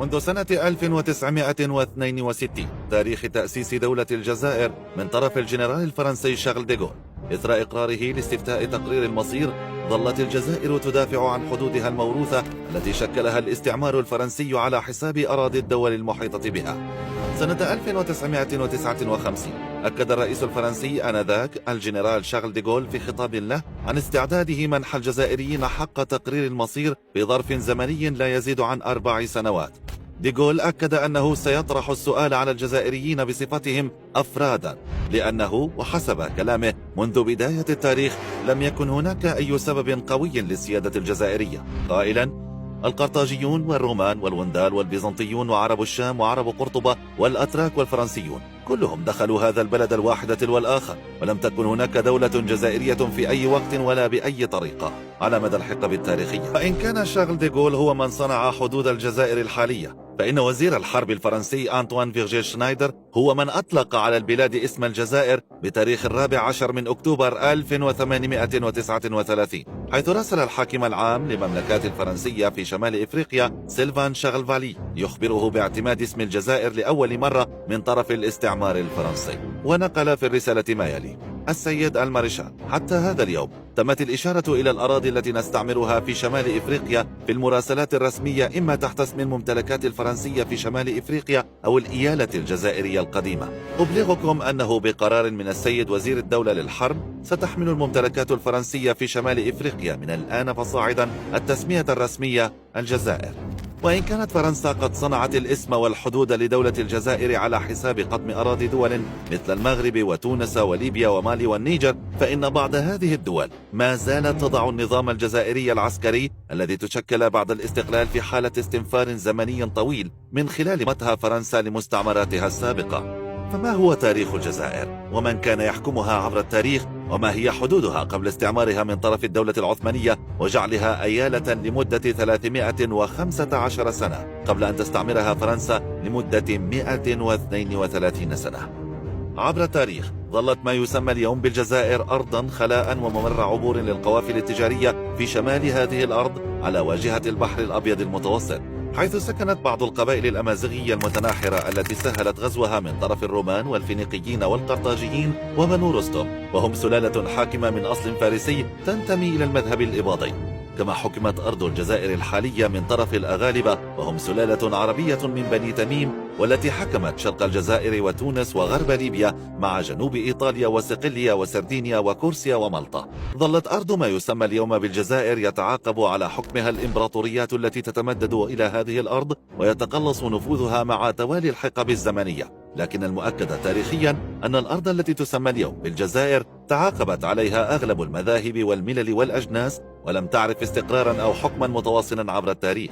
منذ سنة 1962 تاريخ تأسيس دولة الجزائر من طرف الجنرال الفرنسي شارل ديغول إثر إقراره لاستفتاء تقرير المصير، ظلت الجزائر تدافع عن حدودها الموروثة التي شكلها الاستعمار الفرنسي على حساب أراضي الدول المحيطة بها. سنة 1959 أكد الرئيس الفرنسي آنذاك الجنرال شارل ديغول في خطاب له عن استعداده منح الجزائريين حق تقرير المصير في ظرف زمني لا يزيد عن 4 سنوات. ديغول أكد أنه سيطرح السؤال على الجزائريين بصفتهم أفرادا، لأنه وحسب كلامه منذ بداية التاريخ لم يكن هناك أي سبب قوي للسيادة الجزائرية، قائلا: القرطاجيون والرومان والوندال والبيزنطيون وعرب الشام وعرب قرطبة والأتراك والفرنسيون كلهم دخلوا هذا البلد الواحد تلو الآخر، ولم تكن هناك دولة جزائرية في أي وقت ولا بأي طريقة على مدى الحقبة التاريخية. فإن كان شارل ديغول هو من صنع حدود الجزائر الحالية، فإن وزير الحرب الفرنسي أنطوان فيرجي شنايدر هو من أطلق على البلاد اسم الجزائر بتاريخ 14 من أكتوبر 1839، حيث راسل الحاكم العام للمملكات الفرنسية في شمال إفريقيا سيلفان شارلفالي يخبره باعتماد اسم الجزائر لأول مرة من طرف الاستعمار الفرنسي، ونقل في الرسالة ما يلي: السيد المارشال، حتى هذا اليوم تمت الإشارة إلى الأراضي التي نستعمرها في شمال إفريقيا في المراسلات الرسمية إما تحت اسم الممتلكات الفرنسية في شمال إفريقيا أو الإيالة الجزائرية القديمة. أبلغكم أنه بقرار من السيد وزير الدولة للحرب ستحمل الممتلكات الفرنسية في شمال إفريقيا من الآن فصاعدا التسمية الرسمية الجزائر. وإن كانت فرنسا قد صنعت الاسم والحدود لدولة الجزائر على حساب قطم أراضي دول مثل المغرب وتونس وليبيا ومالي والنيجر، فإن بعض هذه الدول ما زالت تضع النظام الجزائري العسكري الذي تشكل بعد الاستقلال في حالة استنفار زمني طويل من خلال متها فرنسا لمستعمراتها السابقة. فما هو تاريخ الجزائر؟ ومن كان يحكمها عبر التاريخ؟ وما هي حدودها قبل استعمارها من طرف الدولة العثمانية وجعلها أيالة لمدة 315 سنة قبل أن تستعمرها فرنسا لمدة 132 سنة؟ عبر التاريخ ظلت ما يسمى اليوم بالجزائر أرضا خلاء وممر عبور للقوافل التجارية في شمال هذه الأرض على واجهة البحر الأبيض المتوسط، حيث سكنت بعض القبائل الأمازيغية المتناحرة التي سهلت غزوها من طرف الرومان والفينيقيين والقرطاجيين وبنو رستم، وهم سلالة حاكمة من أصل فارسي تنتمي إلى المذهب الإباضي. كما حكمت أرض الجزائر الحالية من طرف الأغالبة وهم سلالة عربية من بني تميم، والتي حكمت شرق الجزائر وتونس وغرب ليبيا مع جنوب إيطاليا وصقلية وسردينيا وكورسيا ومالطا. ظلت أرض ما يسمى اليوم بالجزائر يتعاقب على حكمها الإمبراطوريات التي تتمدد إلى هذه الأرض ويتقلص نفوذها مع توالي الحقب الزمنية، لكن المؤكد تاريخيا أن الأرض التي تسمى اليوم بالجزائر تعاقبت عليها أغلب المذاهب والملل والأجناس، ولم تعرف استقرارا أو حكما متواصلا عبر التاريخ.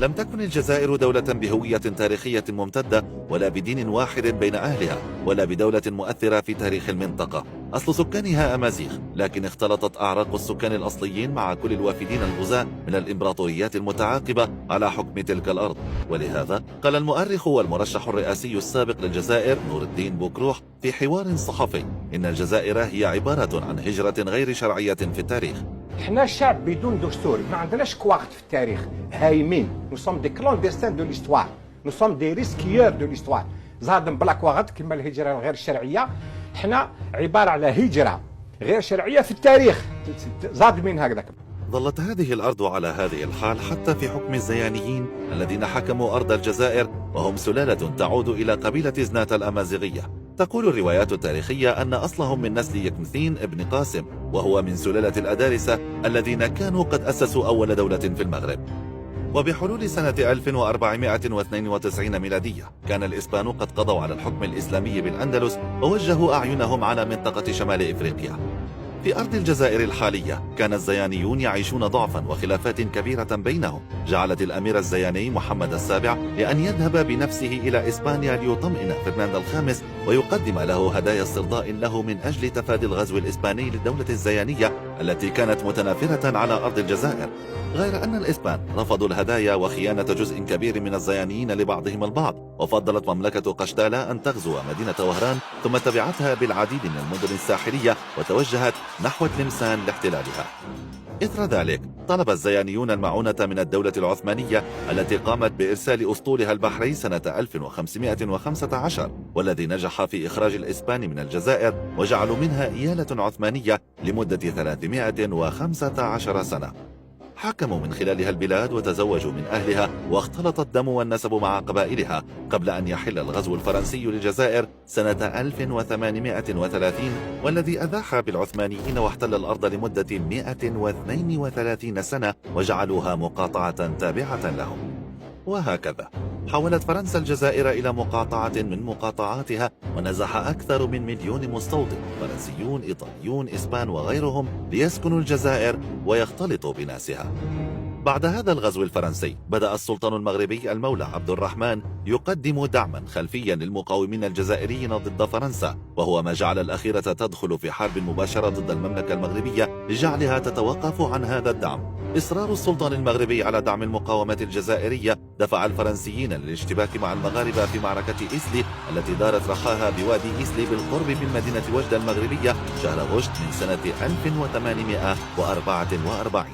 لم تكن الجزائر دولة بهوية تاريخية ممتدة ولا بدين واحد بين أهلها ولا بدولة مؤثرة في تاريخ المنطقة. أصل سكانها أمازيغ، لكن اختلطت أعراق السكان الأصليين مع كل الوافدين الغزاة من الإمبراطوريات المتعاقبة على حكم تلك الأرض. ولهذا قال المؤرخ والمرشح الرئاسي السابق للجزائر نور الدين بوكروح في حوار صحفي إن الجزائر هي عبارة عن هجرة غير شرعية في التاريخ. احنا شعب بدون دستور، ما عندناش كواغت في التاريخ، هايمين. نو سوم دي كلونديستان دو ليستوار، نو سوم دي ريسكيور دو ليستوار. زاد بلا كواغت كما الهجره الغير الشرعيه، احنا عباره على هجره غير شرعيه في التاريخ، زاد من هكذاك. ظلت هذه الأرض على هذه الحال حتى في حكم الزيانيين الذين حكموا أرض الجزائر، وهم سلالة تعود إلى قبيلة زنات الأمازيغية. تقول الروايات التاريخية أن أصلهم من نسل يكنثين ابن قاسم، وهو من سلالة الأدارسة الذين كانوا قد أسسوا أول دولة في المغرب. وبحلول سنة 1492 ميلادية كان الإسبان قد قضوا على الحكم الإسلامي بالأندلس ووجهوا أعينهم على منطقة شمال إفريقيا. في أرض الجزائر الحالية كان الزيانيون يعيشون ضعفا وخلافات كبيرة بينهم جعلت الأمير الزياني محمد السابع لأن يذهب بنفسه إلى إسبانيا ليطمئن فرناند الخامس ويقدم له هدايا استرضاء له من أجل تفادي الغزو الإسباني للدولة الزيانية التي كانت متنافرة على أرض الجزائر، غير أن الإسبان رفضوا الهدايا وخيانة جزء كبير من الزيانيين لبعضهم البعض، وفضلت مملكة قشتالة أن تغزو مدينة وهران ثم تبعتها بالعديد من المدن الساحلية وتوجهت نحو تلمسان لاحتلالها. إثر ذلك طلب الزيانيون المعونة من الدولة العثمانية التي قامت بإرسال أسطولها البحري سنة 1515، والذي نجح في إخراج الإسبان من الجزائر وجعلوا منها إيالة عثمانية لمدة 315 سنة. حكموا من خلالها البلاد وتزوجوا من أهلها، واختلط الدم والنسب مع قبائلها قبل أن يحل الغزو الفرنسي للجزائر سنة 1830، والذي أذاح بالعثمانيين واحتل الأرض لمدة 132 سنة وجعلوها مقاطعة تابعة لهم. وهكذا حولت فرنسا الجزائر إلى مقاطعة من مقاطعاتها، ونزح أكثر من 1,000,000 مستوطن فرنسيون إيطاليون إسبان وغيرهم ليسكنوا الجزائر ويختلطوا بناسها. بعد هذا الغزو الفرنسي بدأ السلطان المغربي المولى عبد الرحمن يقدم دعما خلفيا للمقاومين الجزائريين ضد فرنسا، وهو ما جعل الأخيرة تدخل في حرب مباشرة ضد المملكة المغربية لجعلها تتوقف عن هذا الدعم. إصرار السلطان المغربي على دعم المقاومة الجزائرية دفع الفرنسيين للاشتباك مع المغاربة في معركة إسلي التي دارت رخاها بوادي إسلي بالقرب من مدينة وجدة المغربية شهر غشت من سنة 1844.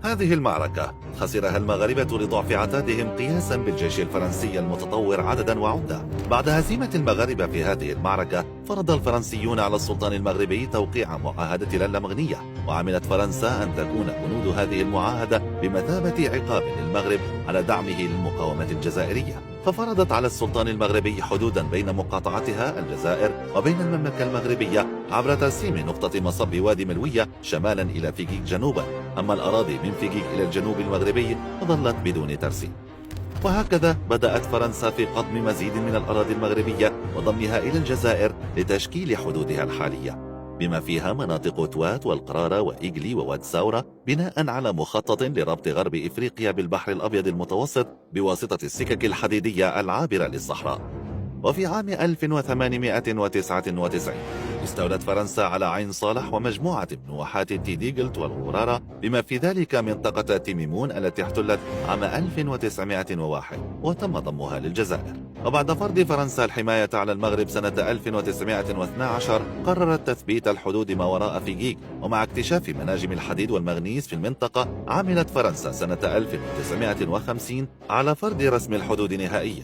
هذه المعركة خسرها المغاربة لضعف عتادهم قياسا بالجيش الفرنسي المتطور عددا وعدة. بعد هزيمة المغاربة في هذه المعركة فرض الفرنسيون على السلطان المغربي توقيع معاهدة اللامغنية، وعملت فرنسا أن تكون بنود هذه المعاهدة بمثابة عقاب للمغرب على دعمه للمقاومة الجزائرية، ففرضت على السلطان المغربي حدودا بين مقاطعتها الجزائر وبين المملكة المغربية عبر ترسيم نقطة مصب وادي ملوية شمالا إلى فيجيك جنوبا، أما الأراضي من فيجيك إلى الجنوب المغربي فظلت بدون ترسيم. وهكذا بدأت فرنسا في قضم مزيد من الأراضي المغربية وضمها إلى الجزائر لتشكيل حدودها الحالية، بما فيها مناطق توات والقرارة وإيجلي وواد ساورة، بناء على مخطط لربط غرب إفريقيا بالبحر الأبيض المتوسط بواسطة السكك الحديدية العابرة للصحراء. وفي عام 1899 استولت فرنسا على عين صالح ومجموعة من واحات تيديغلت والغرارة، بما في ذلك منطقة تيميمون التي احتلت عام 1901 وتم ضمها للجزائر. وبعد فرض فرنسا الحماية على المغرب سنة 1912 قررت تثبيت الحدود ما وراء فيجيك، ومع اكتشاف مناجم الحديد والمغنيز في المنطقة عملت فرنسا سنة 1950 على فرض رسم الحدود نهائيا،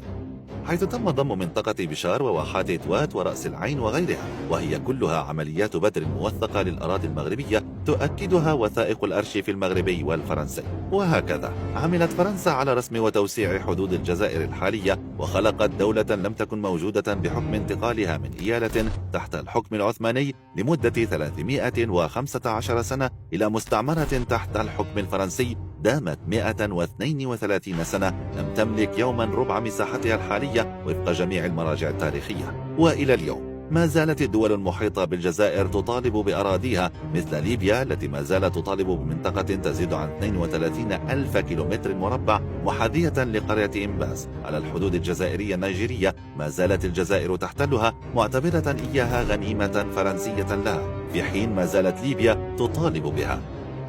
حيث تم ضم منطقة بشار وواحات توات ورأس العين وغيرها، وهي كلها عمليات بدر موثقة للأراضي المغربية تؤكدها وثائق الأرشيف المغربي والفرنسي. وهكذا عملت فرنسا على رسم وتوسيع حدود الجزائر الحالية، وخلقت دولة لم تكن موجودة بحكم انتقالها من إيالة تحت الحكم العثماني لمدة 315 سنة إلى مستعمرة تحت الحكم الفرنسي دامت 132 سنة لم تملك يوما ربع مساحتها الحالية وفق جميع المراجع التاريخية. وإلى اليوم ما زالت الدول المحيطة بالجزائر تطالب بأراضيها، مثل ليبيا التي ما زالت تطالب بمنطقة تزيد عن 32,000 كيلومتر مربع محاذية لقرية إمباز على الحدود الجزائرية النيجيرية، ما زالت الجزائر تحتلها معتبرة إياها غنيمة فرنسية لها، في حين ما زالت ليبيا تطالب بها.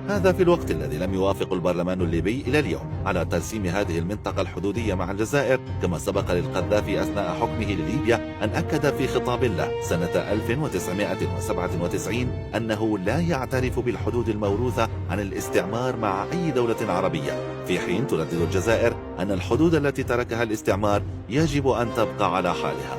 هذا في الوقت الذي لم يوافق البرلمان الليبي إلى اليوم على ترسيم هذه المنطقة الحدودية مع الجزائر، كما سبق للقذافي أثناء حكمه لليبيا أن أكد في خطاب له سنة 1997 أنه لا يعترف بالحدود الموروثة عن الاستعمار مع أي دولة عربية، في حين تردد الجزائر أن الحدود التي تركها الاستعمار يجب أن تبقى على حالها.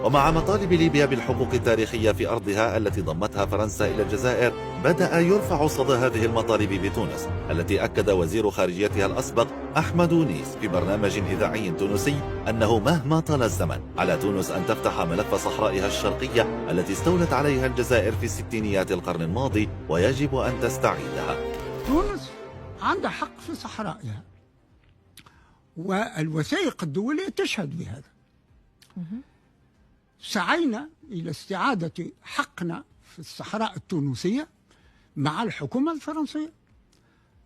ومع مطالب ليبيا بالحقوق التاريخية في أرضها التي ضمتها فرنسا إلى الجزائر، بدأ يرفع صدى هذه المطالب بتونس، التي أكد وزير خارجيتها الأسبق أحمد نيس في برنامج إذاعي تونسي أنه مهما طال الزمن على تونس أن تفتح ملف صحرائها الشرقية التي استولت عليها الجزائر في ستينيات القرن الماضي، ويجب أن تستعيدها. تونس عندها حق في صحرائها، والوثائق الدولية تشهد بهذا. سعينا إلى استعادة حقنا في الصحراء التونسية مع الحكومة الفرنسية.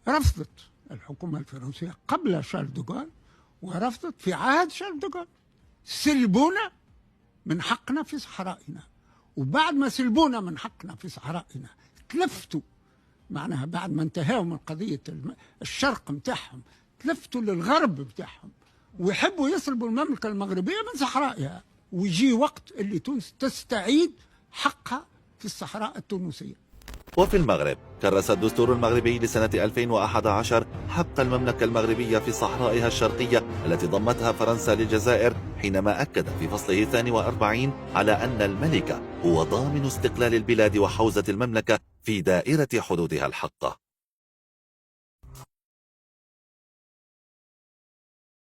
رفضت الحكومة الفرنسية قبل شارل دوغول، ورفضت في عهد شارل دوغول. سلبونا من حقنا في صحرائنا، وبعد ما سلبونا من حقنا في صحرائنا تلفتوا، معناها بعد ما انتهوا من قضية الشرق متاعهم تلفتوا للغرب متاعهم، ويحبوا يسلبوا المملكة المغربية من صحرائها، ويجي وقت اللي تونس تستعيد حقها في الصحراء التونسية. وفي المغرب كرس الدستور المغربي لسنة 2011 حق المملكة المغربية في صحرائها الشرقية التي ضمتها فرنسا للجزائر، حينما أكد في فصله 42 على أن الملك هو ضامن استقلال البلاد وحوزة المملكة في دائرة حدودها الحقة.